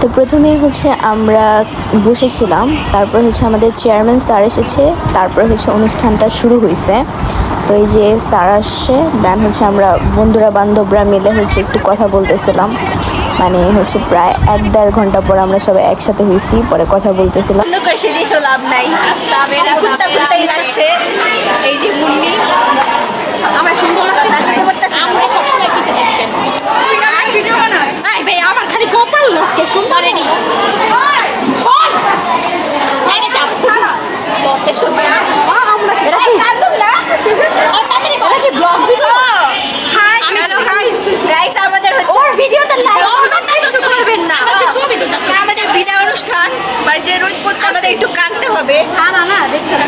তো প্রথমেই হচ্ছে আমরা বসেছিলাম, তারপর হচ্ছে আমাদের চেয়ারম্যান স্যার এসেছে, তারপর হচ্ছে অনুষ্ঠানটা শুরু হয়েছে। তো এই যে স্যার আসছে, দেন হচ্ছে আমরা বন্ধুরা বান্ধবরা মিলে হচ্ছে একটু কথা বলতেছিলাম, মানে হচ্ছে প্রায় 1-1.5 ঘন্টা পর আমরা সবাই একসাথে হয়েছি, পরে কথা বলতেছিলাম। সুন্দর করে সেজেছো, লাভ নাই, কুত্তা কুত্তাই লাগছে। এই যে মুন্নি আমার সুন্দর আমরা সবসময় কিনতে থাকেন ভাই, আমার খালি কপাল নষ্ট সুন্দর রেডি শোন আরে চাপ লতে শুবে আমরা এটা কি কাটুন না ওই তাড়াতাড়ি করে কি blog video. Hi hello guys, আমাদের হচ্ছে ওর ভিডিওতে লাইক কিছু করবেন না, আমরা ছবি তুলতাম। আমাদের বিদায় অনুষ্ঠান ভাই, যে রোজ পড়তে আমাদের একটু কাটতে হবে। না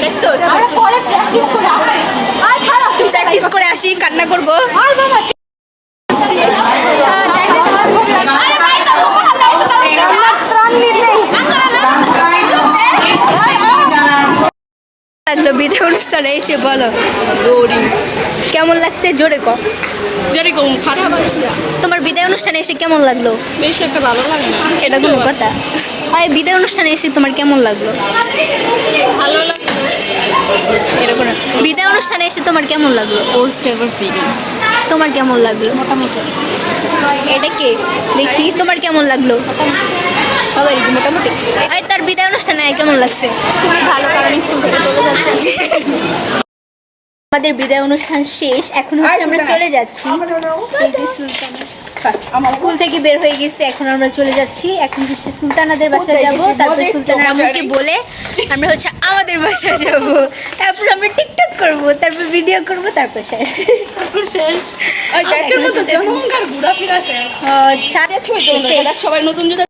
দেখছো, আমরা পরে প্র্যাকটিস করে আসি। আর খারাপ প্র্যাকটিস করে আসি, কান্না করব। আর বাবা লাগলো বিদায় অনুষ্ঠানে এসে? বলো কেমন লাগছে, জোরে কও। যেরকম খারাপ আসলে তোমার বিদায় অনুষ্ঠানে এসে কেমন লাগলো? বেশি একটা ভালো লাগে না। এটা কোনো কথা? আর বিদায় অনুষ্ঠানে এসে তোমার কেমন লাগলো? ভালো লাগে এরকম বিদায় অনুষ্ঠানে এসে তোমার কেমন লাগলো? First ever feeling. তোমার কেমন লাগলো? মোটামুটি এটা কে দেখি, তোমার কেমন লাগলো? সবাই মোটামুটি। আর তার বিদায় অনুষ্ঠানে কেমন লাগছে? খুবই ভালো, কারণ স্কুল থেকে চলে যাচ্ছে। আমাদের বিদায় অনুষ্ঠান শেষ, এখন হচ্ছে আমরা চলে যাচ্ছি। এই যে সুলতানা স্কুল থেকে বের হয়ে গেছে, এখন আমরা চলে যাচ্ছি। এখন হচ্ছে সুলতানাদের বাসায় যাব, তারপর সুলতানার আম্মুকে বলে আমরা হচ্ছে আমাদের বাসায় যাব, তারপর আমরা টিকটক করব, তারপর ভিডিও করব, তারপর শেষ। শেষ ঘোরাফেরা শেষ। শেষ। সবাই নতুন জুতা